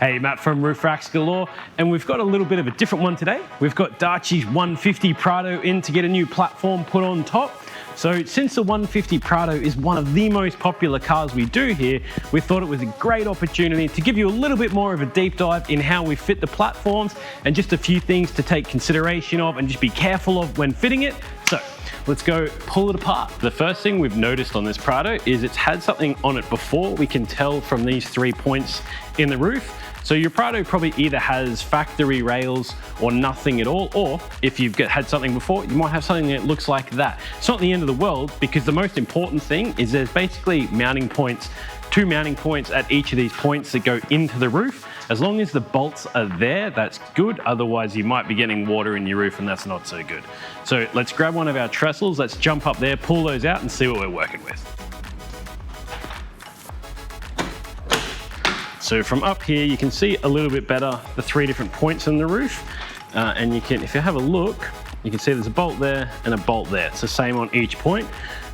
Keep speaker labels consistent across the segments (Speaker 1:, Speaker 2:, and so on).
Speaker 1: Hey, Matt from Roof Racks Galore, and we've got a little bit of a different one today. We've got Daci's 150 Prado in to get a new platform put on top. So since the 150 Prado is one of the most popular cars we do here, we thought it was a great opportunity to give you a little bit more of a deep dive in how we fit the platforms and just a few things to take consideration of and just be careful of when fitting it. So let's go pull it apart. The first thing we've noticed on this Prado is it's had something on it before. We can tell from these 3 points in the roof. So your Prado probably either has factory rails or nothing at all, or if you've had something before, you might have something that looks like that. It's not the end of the world, because the most important thing is there's basically mounting points, 2 mounting points at each of these points that go into the roof. As long as the bolts are there, that's good. Otherwise, you might be getting water in your roof, and that's not so good. So let's grab one of our trestles, let's jump up there, pull those out, and see what we're working with. So from up here, you can see a little bit better the 3 different points in the roof. And you can, if you have a look, you can see there's a bolt there and a bolt there. It's the same on each point.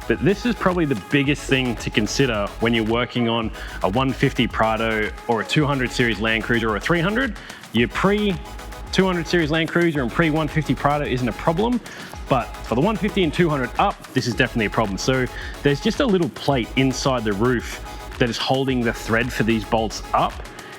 Speaker 1: But this is probably the biggest thing to consider when you're working on a 150 Prado or a 200 series Land Cruiser or a 300. Your pre-200 series Land Cruiser and pre-150 Prado isn't a problem. But for the 150 and 200 up, this is definitely a problem. So there's just a little plate inside the roof that is holding the thread for these bolts up.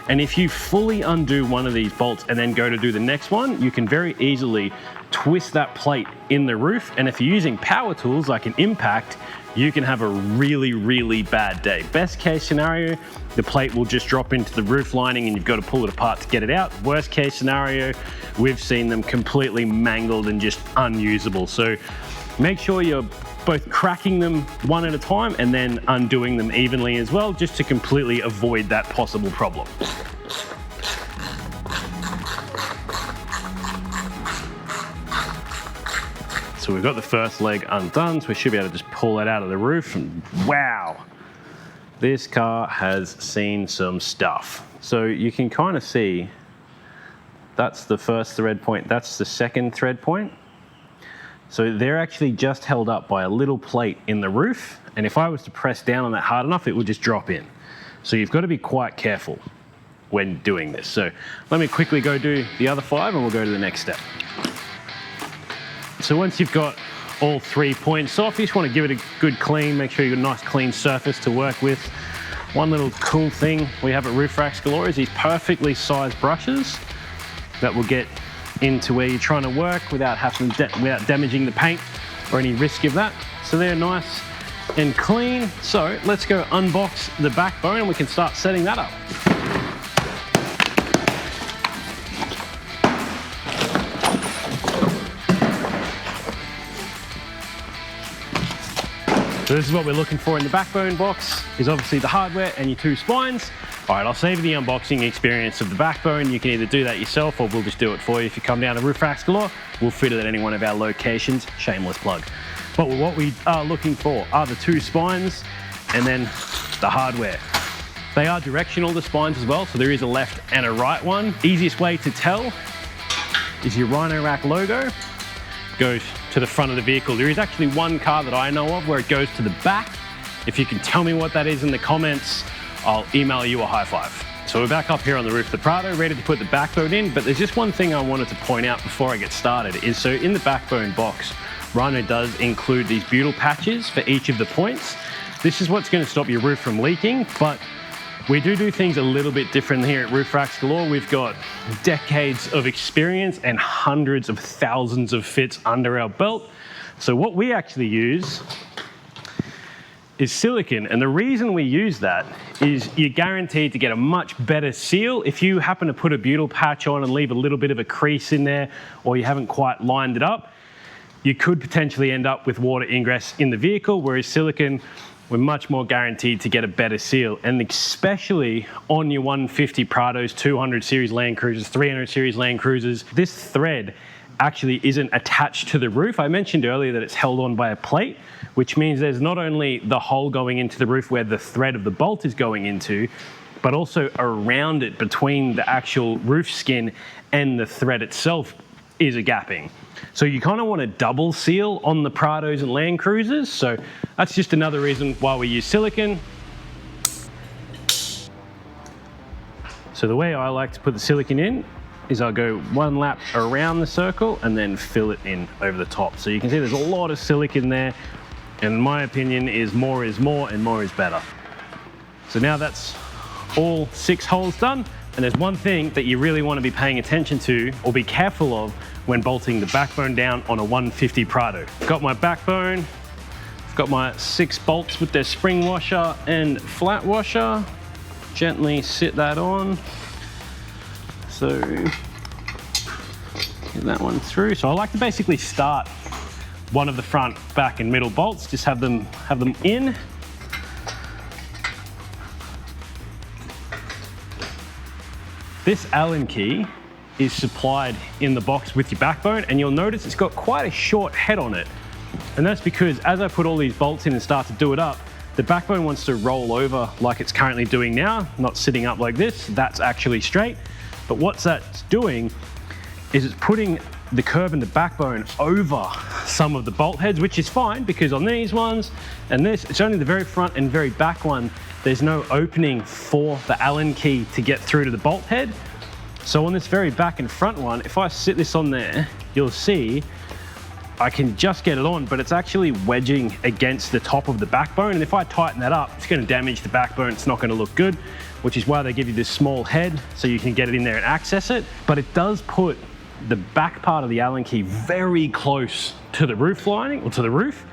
Speaker 1: And if you fully undo one of these bolts and then go to do the next one, you can very easily twist that plate in the roof. And if you're using power tools like an impact, you can have a really, really bad day. Best case scenario, the plate will just drop into the roof lining and you've got to pull it apart to get it out. Worst case scenario, we've seen them completely mangled and just unusable. So make sure you're both cracking them one at a time and then undoing them evenly as well, just to completely avoid that possible problem. So we've got the first leg undone, so we should be able to just pull it out of the roof, and wow, this car has seen some stuff. So you can kind of see that's the first thread point, that's the second thread point. So they're actually just held up by a little plate in the roof, and if I was to press down on that hard enough, it would just drop in. So you've got to be quite careful when doing this. So let me quickly go do the other 5 and we'll go to the next step. So once you've got all 3 points off, you just want to give it a good clean, make sure you've got a nice clean surface to work with. One little cool thing we have at Roof Racks Galore is these perfectly sized brushes that will get into where you're trying to work without damaging the paint or any risk of that. So they're nice and clean. So let's go unbox the backbone and we can start setting that up. So this is what we're looking for in the backbone box, is obviously the hardware and your 2 spines. All right, I'll save you the unboxing experience of the backbone. You can either do that yourself or we'll just do it for you. If you come down to Roof Racks Galore, we'll fit it at any one of our locations. Shameless plug. But what we are looking for are the 2 spines and then the hardware. They are directional, the spines as well, so there is a left and a right one. Easiest way to tell is your Rhino-Rack logo goes to the front of the vehicle. There is actually one car that I know of where it goes to the back. If you can tell me what that is in the comments, I'll email you a high 5. So we're back up here on the roof of the Prado, ready to put the backbone in, but there's just one thing I wanted to point out before I get started, is so in the backbone box, Rhino does include these butyl patches for each of the points. This is what's going to stop your roof from leaking, but we do things a little bit different here at Roof Racks Galore. We've got decades of experience and hundreds of thousands of fits under our belt. So what we actually use is silicone, and the reason we use that is you're guaranteed to get a much better seal. If you happen to put a butyl patch on and leave a little bit of a crease in there, or you haven't quite lined it up, you could potentially end up with water ingress in the vehicle, whereas silicone, we're much more guaranteed to get a better seal. And especially on your 150 Prados, 200 series Land Cruisers, 300 series Land Cruisers, this thread actually isn't attached to the roof. I mentioned earlier that it's held on by a plate, which means there's not only the hole going into the roof where the thread of the bolt is going into, but also around it between the actual roof skin and the thread itself is a gapping. So you kind of want to double seal on the Prados and Land Cruisers. So that's just another reason why we use silicone. So the way I like to put the silicone in is I'll go one lap around the circle and then fill it in over the top. So you can see there's a lot of silicone there, and my opinion is more and more is better. So now that's all 6 holes done, and there's one thing that you really want to be paying attention to or be careful of when bolting the backbone down on a 150 Prado. Got my backbone, I've got my 6 bolts with their spring washer and flat washer. Gently sit that on. So get that one through. So I like to basically start one of the front, back and middle bolts, just have them in. This Allen key is supplied in the box with your backbone, and you'll notice it's got quite a short head on it. And that's because as I put all these bolts in and start to do it up, the backbone wants to roll over like it's currently doing now, not sitting up like this. That's actually straight. But what that's doing is it's putting the curve in the backbone over some of the bolt heads, which is fine because on these ones and this, it's only the very front and very back one. There's no opening for the Allen key to get through to the bolt head. So on this very back and front one, if I sit this on there, you'll see I can just get it on, but it's actually wedging against the top of the backbone. And if I tighten that up, it's going to damage the backbone. It's not going to look good, which is why they give you this small head so you can get it in there and access it. But it does put the back part of the Allen key very close to the roof lining or to the roof.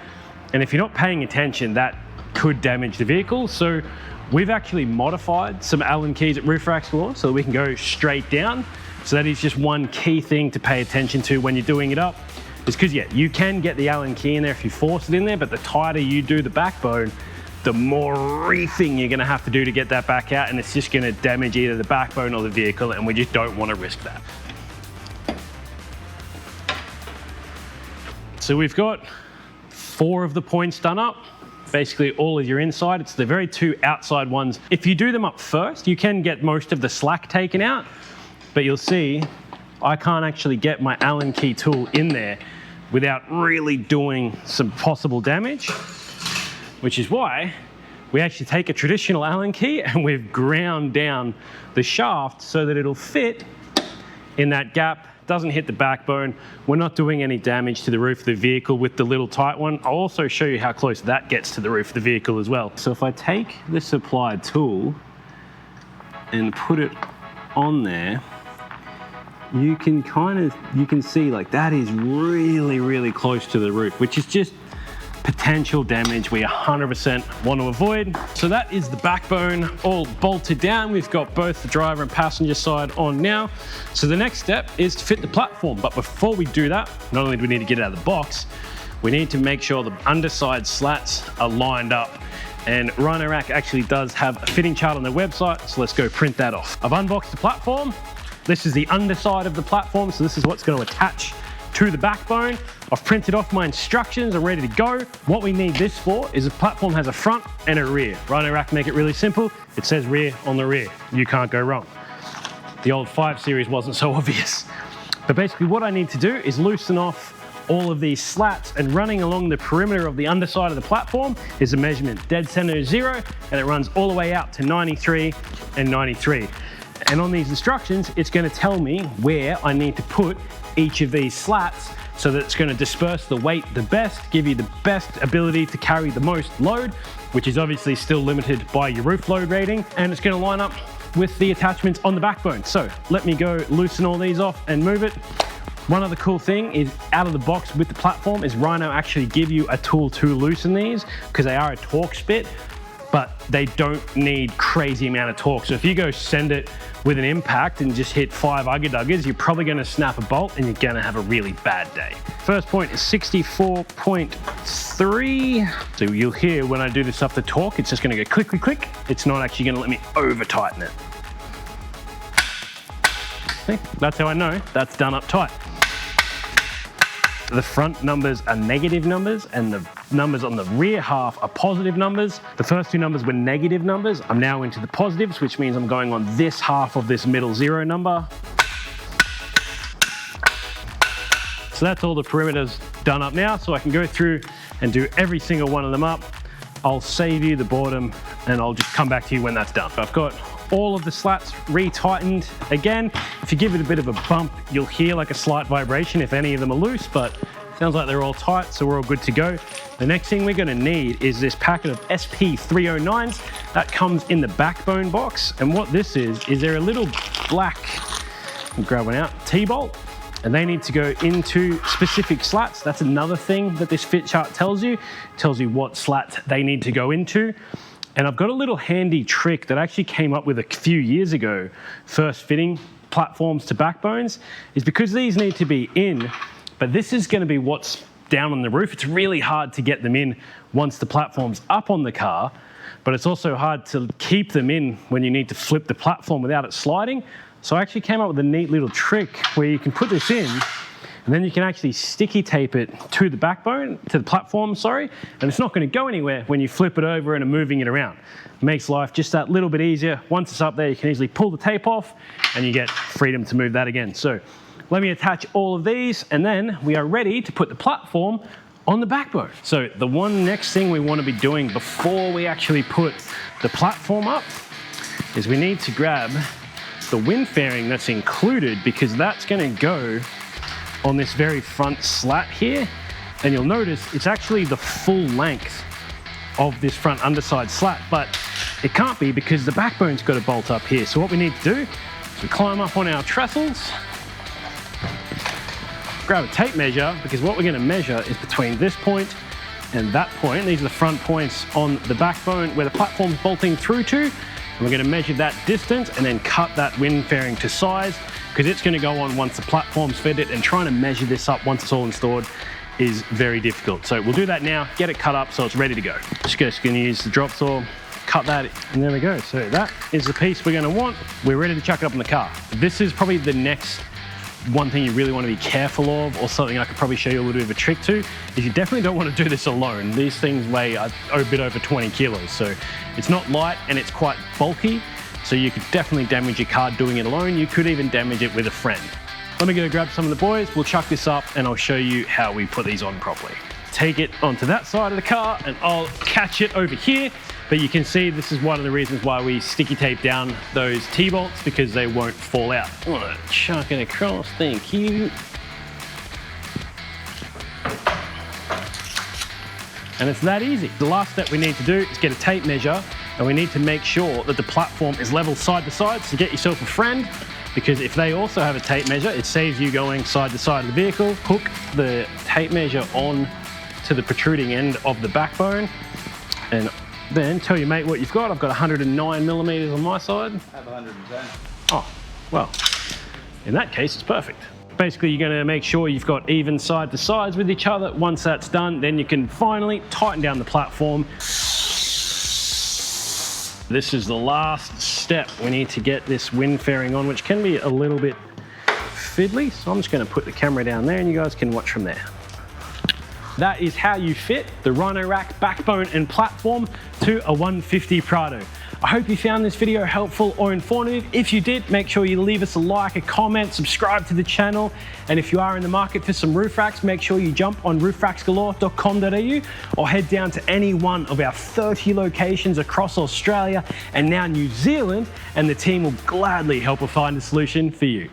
Speaker 1: And if you're not paying attention, that could damage the vehicle. So we've actually modified some Allen keys at Roof Racks Galore so that we can go straight down. So that is just one key thing to pay attention to when you're doing it up. It's because, yeah, you can get the Allen key in there if you force it in there, but the tighter you do the backbone, the more reefing you're going to have to do to get that back out, and it's just going to damage either the backbone or the vehicle, and we just don't want to risk that. So we've got 4 of the points done up, basically all of your inside. It's the very 2 outside ones. If you do them up first, you can get most of the slack taken out, but you'll see I can't actually get my Allen key tool in there without really doing some possible damage, which is why we actually take a traditional Allen key and we've ground down the shaft so that it'll fit in that gap, doesn't hit the backbone. We're not doing any damage to the roof of the vehicle with the little tight one. I'll also show you how close that gets to the roof of the vehicle as well. So if I take the supplied tool and put it on there, you can see like that is really close to the roof, which is just potential damage we 100% want to avoid. So that is the backbone all bolted down. We've got both the driver and passenger side on now. So the next step is to fit the platform. But before we do that, not only do we need to get it out of the box, we need to make sure the underside slats are lined up. And Rhino-Rack actually does have a fitting chart on their website, so let's go print that off. I've unboxed the platform. This is the underside of the platform, so this is what's going to attach to the backbone. I've printed off my instructions, I'm ready to go. What we need this for is the platform has a front and a rear. Rhino-Rack make it really simple. It says rear on the rear. You can't go wrong. The old 5 Series wasn't so obvious. But basically what I need to do is loosen off all of these slats, and running along the perimeter of the underside of the platform is a measurement. Dead center is 0, and it runs all the way out to 93 and 93. And on these instructions, it's going to tell me where I need to put each of these slats so that it's going to disperse the weight the best, give you the best ability to carry the most load, which is obviously still limited by your roof load rating, and it's going to line up with the attachments on the backbone. So let me go loosen all these off and move it. One other cool thing is out of the box with the platform is Rhino actually give you a tool to loosen these because they are a torque spit, but they don't need crazy amount of torque. So if you go send it with an impact and just hit 5 ugger-duggers, you're probably gonna snap a bolt and you're gonna have a really bad day. First point is 64.3. So you'll hear when I do this up the torque, it's just gonna go click, click, click. It's not actually gonna let me over tighten it. See? That's how I know that's done up tight. The front numbers are negative numbers and the numbers on the rear half are positive numbers. The first 2 numbers were negative numbers. I'm now into the positives, which means I'm going on this half of this middle 0 number. So that's all the perimeters done up now, so I can go through and do every single one of them up. I'll save you the boredom and I'll just come back to you when that's done. I've got all of the slats re-tightened. Again, if you give it a bit of a bump, you'll hear like a slight vibration if any of them are loose, but sounds like they're all tight, so we're all good to go. The next thing we're gonna need is this packet of SP309s that comes in the backbone box. And what this is they're a little black, I'll grab one out, T-bolt, and they need to go into specific slats. That's another thing that this fit chart tells you. It tells you what slat they need to go into. And I've got a little handy trick that I actually came up with a few years ago, first fitting platforms to backbones, is because these need to be in, but this is going to be what's down on the roof. It's really hard to get them in once the platform's up on the car, but it's also hard to keep them in when you need to flip the platform without it sliding. So I actually came up with a neat little trick where you can put this in, and then you can actually sticky tape it to the backbone, to the platform, sorry, and it's not going to go anywhere when you flip it over and are moving it around. It makes life just that little bit easier. Once it's up there, you can easily pull the tape off and you get freedom to move that again. So let me attach all of these, and then we are ready to put the platform on the backbone. So the one next thing we want to be doing before we actually put the platform up is we need to grab the wind fairing that's included, because that's going to go on this very front slat here. And you'll notice it's actually the full length of this front underside slat, but it can't be because the backbone's got to bolt up here. So what we need to do is we climb up on our trestles, grab a tape measure, because what we're going to measure is between this point and that point. These are the front points on the backbone where the platform's bolting through to. And we're going to measure that distance and then cut that wind fairing to size, because it's going to go on once the platform's fitted, and trying to measure this up once it's all installed is very difficult. So we'll do that now, get it cut up so it's ready to go. Just going to use the drop saw, cut that, and there we go. So that is the piece we're going to want. We're ready to chuck it up in the car. This is probably the next one thing you really want to be careful of, or something I could probably show you a little bit of a trick to, is you definitely don't want to do this alone. These things weigh a bit over 20 kilos, so it's not light and it's quite bulky, so you could definitely damage your car doing it alone. You could even damage it with a friend. Let me go grab some of the boys, we'll chuck this up and I'll show you how we put these on properly. Take it onto that side of the car and I'll catch it over here. But you can see this is one of the reasons why we sticky tape down those T-bolts, because they won't fall out. I want to chuck it across, thank you. And it's that easy. The last step we need to do is get a tape measure, and we need to make sure that the platform is level side to side. So get yourself a friend, because if they also have a tape measure, it saves you going side to side of the vehicle. Hook the tape measure on to the protruding end of the backbone, and then tell your mate what you've got. I've got 109 millimeters on my side.
Speaker 2: I have 110.
Speaker 1: Oh, well, in that case, it's perfect. Basically, you're going to make sure you've got even side to sides with each other. Once that's done, then you can finally tighten down the platform. This is the last step. We need to get this wind fairing on, which can be a little bit fiddly. So I'm just going to put the camera down there and you guys can watch from there. That is how you fit the Rhino-Rack backbone and platform to a 150 Prado. I hope you found this video helpful or informative. If you did, make sure you leave us a like, a comment, subscribe to the channel. And if you are in the market for some roof racks, make sure you jump on roofracksgalore.com.au or head down to any one of our 30 locations across Australia and now New Zealand, and the team will gladly help find a solution for you.